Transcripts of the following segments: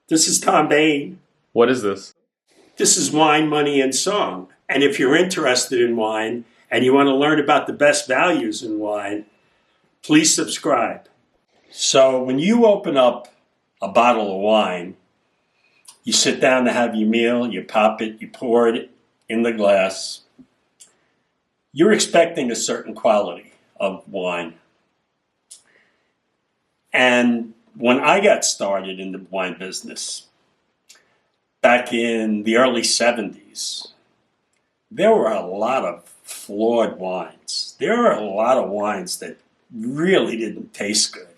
This is Tom Bain. What is this? This is Wine, Money, and Song. And if you're interested in wine and you want to learn about the best values in wine, please subscribe. So when you open up a bottle of wine, you sit down to have your meal, you pop it, you pour it in the glass. You're expecting a certain quality of wine. And when I got started in the wine business, back in the early 70s, there were a lot of flawed wines. There were a lot of wines that really didn't taste good.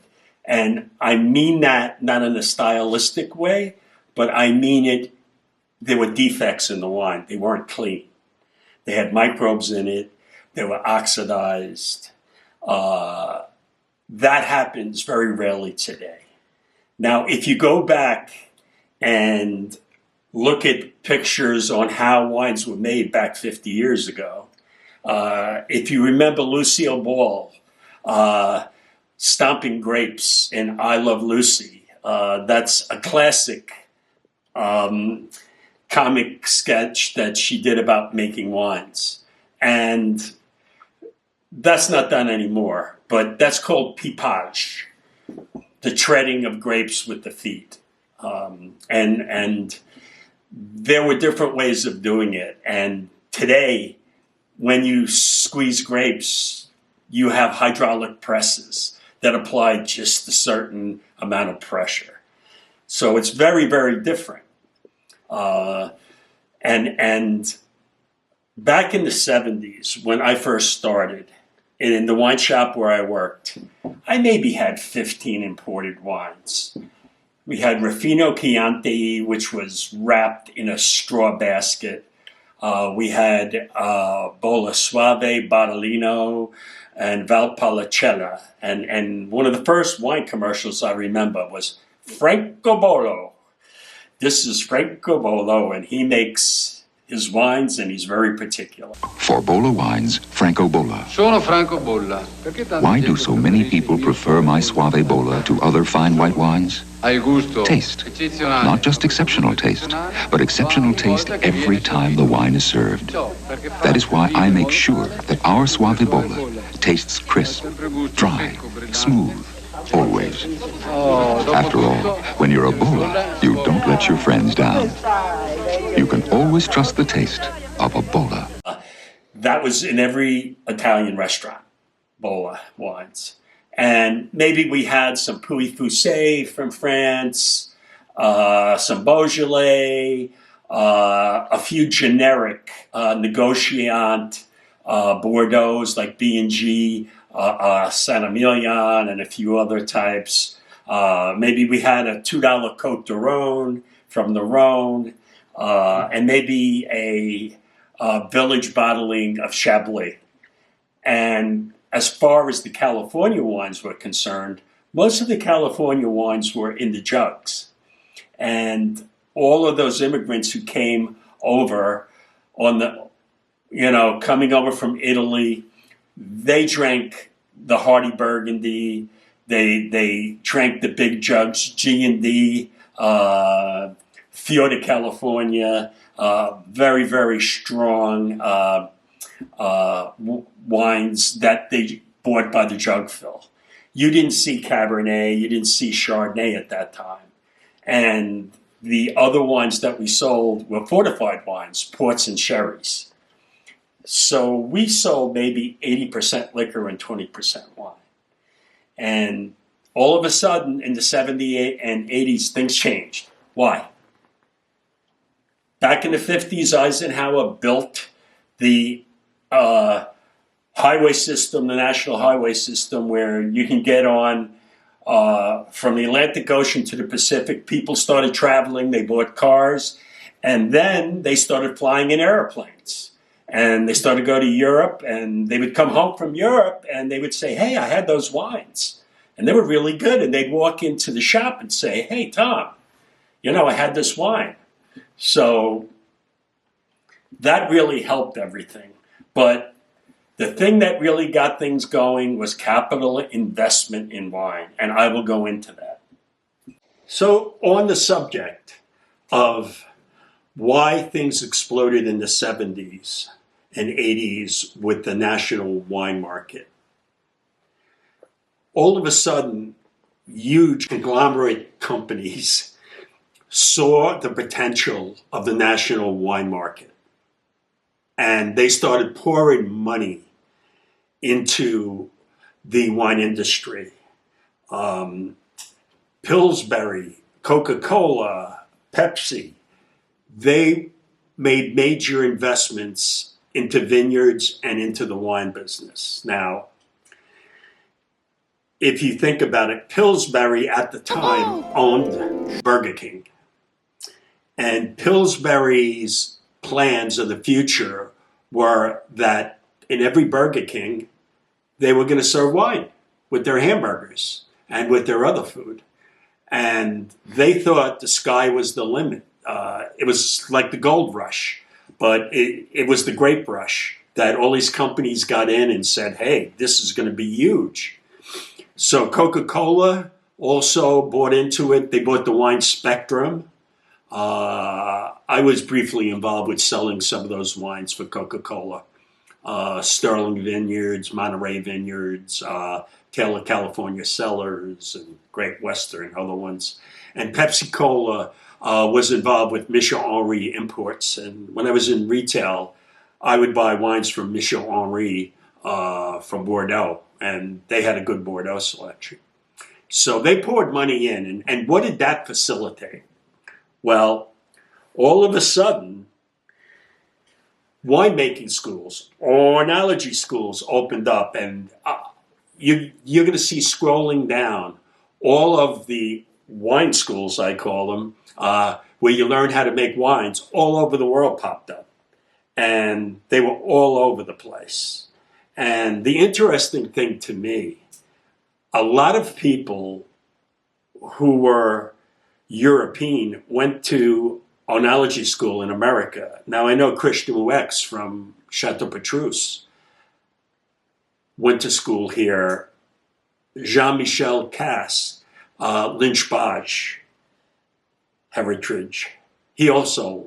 And I mean that not in a stylistic way, but I mean it, there were defects in the wine. They weren't clean. They had microbes in it. They were oxidized. That happens very rarely today. Now, if you go back and look at pictures on how wines were made back 50 years ago, if you remember Lucille Ball stomping grapes in I Love Lucy, that's a classic comic sketch that she did about making wines. And that's not done anymore, but that's called pipage, the treading of grapes with the feet. And there were different ways of doing it. And today, when you squeeze grapes, you have hydraulic presses that apply just a certain amount of pressure. So it's very, very different. And back in the 70s, when I first started, in the wine shop where I worked, I maybe had 15 imported wines. We had Rufino Chianti, which was wrapped in a straw basket. We had Bolla Suave, Barolino, and Valpolicella. And one of the first wine commercials I remember was Francobolo. This is Francobolo, and he makes his wines, and he's very particular. For Bolla wines, Franco Bolla. Sono Franco Bolla. Why do so many people prefer my Suave Bolla to other fine white wines? Taste. Not just exceptional taste, but exceptional taste every time the wine is served. That is why I make sure that our Suave Bolla tastes crisp, dry, smooth, always. After all, when you're a Bolla, you don't let your friends down. You can always trust the taste of a Bolla. That was in every Italian restaurant, Bolla wines. And maybe we had some Pouilly-Fuissé from France, some Beaujolais, a few generic negociant Bordeaux's like B&G, Saint-Emilion, and a few other types. Maybe we had a $2 Côte de Rhône from the Rhône, and maybe a village bottling of Chablis. And as far as the California wines were concerned, most of the California wines were in the jugs. And all of those immigrants who came over coming over from Italy, they drank the Hardy Burgundy, they drank the big jugs, G&D, Fior de California, very, very strong wines that they bought by the jug fill. You didn't see Cabernet, you didn't see Chardonnay at that time. And the other wines that we sold were fortified wines, ports and sherries. So we sold maybe 80% liquor and 20% wine. And all of a sudden, in the 70s and 80s, things changed. Why? Back in the 50s, Eisenhower built the highway system, the national highway system, where you can get on from the Atlantic Ocean to the Pacific. People started traveling, they bought cars, and then they started flying in airplanes. And they started to go to Europe, and they would come home from Europe, and they would say, hey, I had those wines. And they were really good. And they'd walk into the shop and say, hey, Tom, I had this wine. So that really helped everything. But the thing that really got things going was capital investment in wine, and I will go into that. So on the subject of why things exploded in the 70s and 80s with the national wine market, all of a sudden, huge conglomerate companies saw the potential of the national wine market. And they started pouring money into the wine industry. Pillsbury, Coca-Cola, Pepsi, they made major investments into vineyards and into the wine business. Now, if you think about it, Pillsbury at the time owned Burger King. And Pillsbury's plans of the future were that in every Burger King, they were going to serve wine with their hamburgers and with their other food. And they thought the sky was the limit. It was like the gold rush, but it was the grape rush that all these companies got in and said, hey, this is going to be huge. So Coca-Cola also bought into it. They bought the wine spectrum. I was briefly involved with selling some of those wines for Coca-Cola. Sterling Vineyards, Monterey Vineyards, Taylor California Cellars, and Great Western, other ones. And Pepsi-Cola was involved with Michel Henry Imports. And when I was in retail, I would buy wines from Michel Henry from Bordeaux, and they had a good Bordeaux selection. So they poured money in, and what did that facilitate? Well, all of a sudden, winemaking schools, oenology schools opened up, and you're going to see scrolling down all of the wine schools, I call them, where you learn how to make wines all over the world popped up. And they were all over the place. And the interesting thing to me, a lot of people who were European went to oenology school in America. Now, I know Christian Mouex from Chateau Petrus went to school here. Jean-Michel Casse, Lynch Bodge, Heritage. He also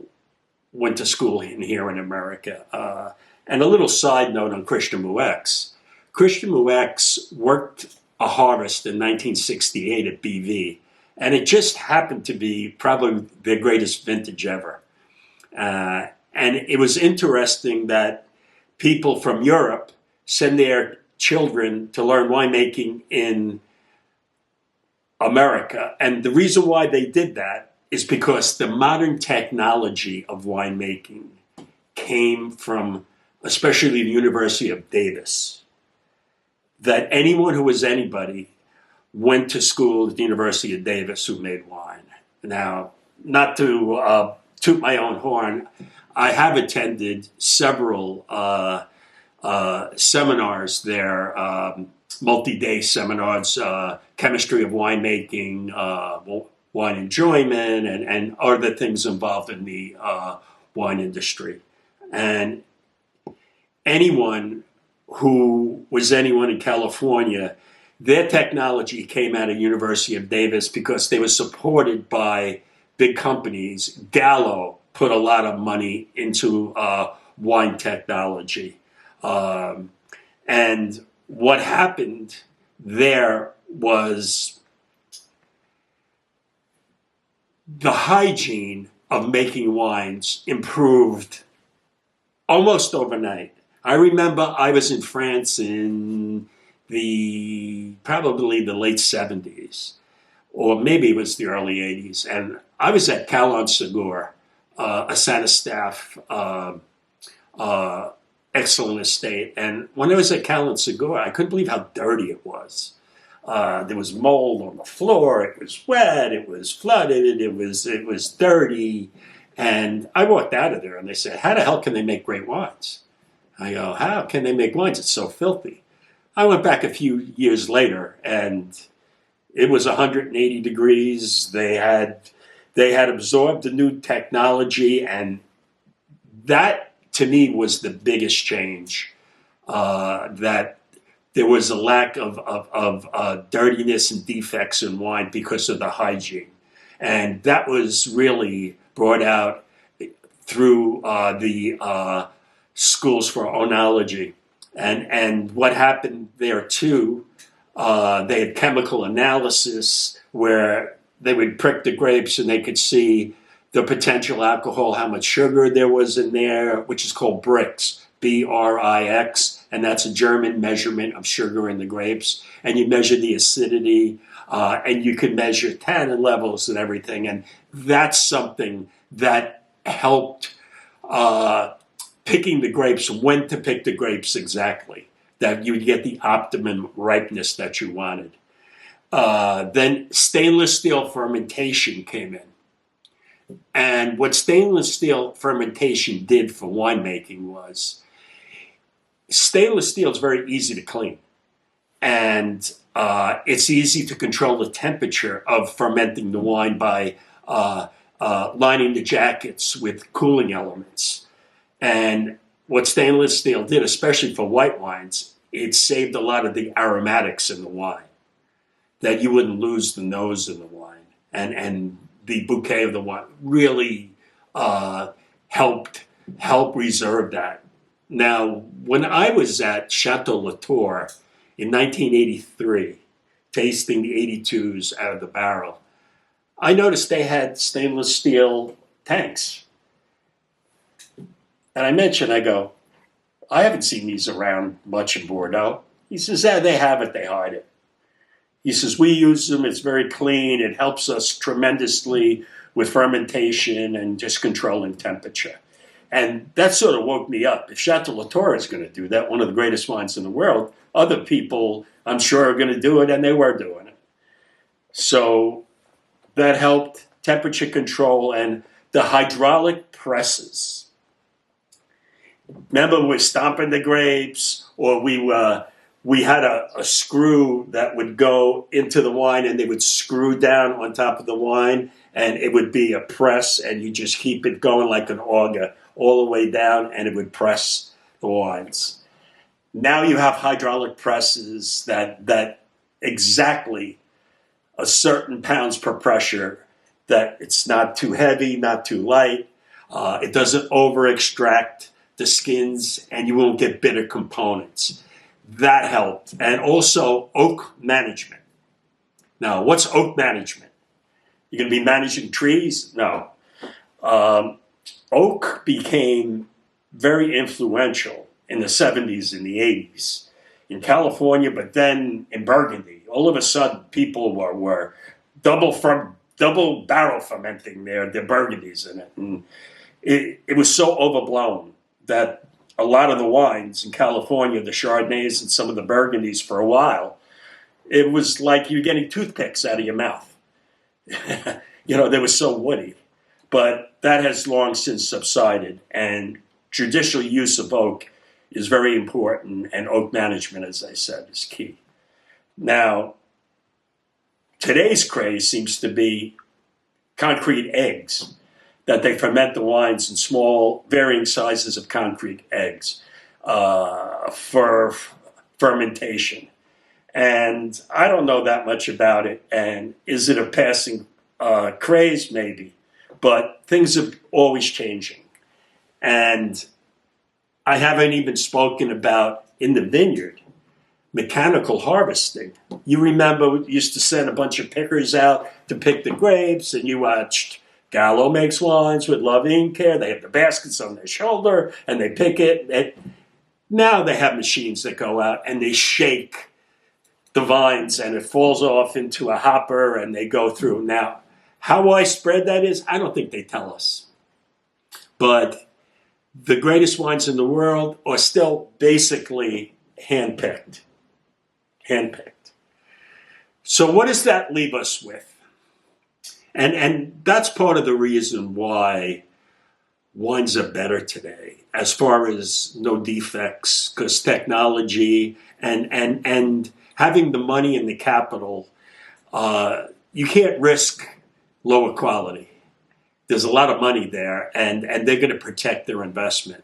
went to school here in America. And a little side note on Christian Mouex. Christian Mouex worked a harvest in 1968 at BV. And it just happened to be probably their greatest vintage ever. And it was interesting that people from Europe send their children to learn winemaking in America. And the reason why they did that is because the modern technology of winemaking came from, especially the University of Davis. That anyone who was anybody went to school at the University of Davis who made wine. Now, not to toot my own horn, I have attended several seminars there, multi-day seminars, chemistry of winemaking, wine enjoyment, and other things involved in the wine industry. And anyone in California, their technology came out of University of Davis because they were supported by big companies. Gallo put a lot of money into wine technology. And what happened there was the hygiene of making wines improved almost overnight. I remember I was in France in probably the late 70s, or maybe it was the early 80s, and I was at Calon-Segur, a Santa Staff excellent estate. And when I was at Calon-Segur, I couldn't believe how dirty it was. There was mold on the floor. It was wet. It was flooded. It was dirty. And I walked out of there, and they said, "How the hell can they make great wines?" I go, "How can they make wines? It's so filthy." I went back a few years later, and it was 180 degrees. They had absorbed the new technology, and that, to me, was the biggest change. That there was a lack of dirtiness and defects in wine because of the hygiene. And that was really brought out through the schools for oenology. And what happened there too, they had chemical analysis where they would prick the grapes and they could see the potential alcohol, how much sugar there was in there, which is called Brix, B-R-I-X, and that's a German measurement of sugar in the grapes. And you measure the acidity, and you could measure tannin levels and everything. And that's something that helped picking the grapes, when to pick the grapes exactly, that you would get the optimum ripeness that you wanted. Then stainless steel fermentation came in. And what stainless steel fermentation did for winemaking was, stainless steel is very easy to clean. And it's easy to control the temperature of fermenting the wine by lining the jackets with cooling elements. And what stainless steel did, especially for white wines, it saved a lot of the aromatics in the wine, that you wouldn't lose the nose in the wine. And the bouquet of the wine really helped reserve that. Now, when I was at Chateau Latour in 1983, tasting the 82s out of the barrel, I noticed they had stainless steel tanks. And I mentioned, I go, I haven't seen these around much in Bordeaux. He says, yeah, they have it, they hide it. He says, we use them, it's very clean, it helps us tremendously with fermentation and just controlling temperature. And that sort of woke me up. If Chateau Latour is going to do that, one of the greatest wines in the world, other people, I'm sure, are going to do it, and they were doing it. So that helped temperature control and the hydraulic presses. Remember, we're stomping the grapes, or we had a screw that would go into the wine, and they would screw down on top of the wine, and it would be a press, and you just keep it going like an auger all the way down, and it would press the wines. Now you have hydraulic presses that exactly a certain pounds per pressure, that it's not too heavy, not too light. It doesn't over extract the skins, and you won't get bitter components. That helped. And also oak management. Now, what's oak management? You're going to be managing trees? No. Oak became very influential in the 70s and the 80s in California, but then in Burgundy. All of a sudden, people were double barrel fermenting their Burgundies in it. And it was so overblown that a lot of the wines in California, the Chardonnays and some of the Burgundies for a while, it was like you were getting toothpicks out of your mouth. They were so woody. But that has long since subsided, and judicial use of oak is very important, and oak management, as I said, is key. Now, today's craze seems to be concrete eggs, that they ferment the wines in small, varying sizes of concrete eggs for fermentation. And I don't know that much about it. And is it a passing craze? Maybe. But things are always changing. And I haven't even spoken about, in the vineyard, mechanical harvesting. You remember we used to send a bunch of pickers out to pick the grapes, and you watched Gallo Makes Wines with loving care. They have the baskets on their shoulder, and they pick it. And now they have machines that go out, and they shake the vines, and it falls off into a hopper, and they go through. Now, how widespread that is, I don't think they tell us. But the greatest wines in the world are still basically handpicked. So what does that leave us with? And that's part of the reason why wines are better today, as far as no defects, because technology and having the money and the capital, you can't risk lower quality. There's a lot of money there, and they're going to protect their investment.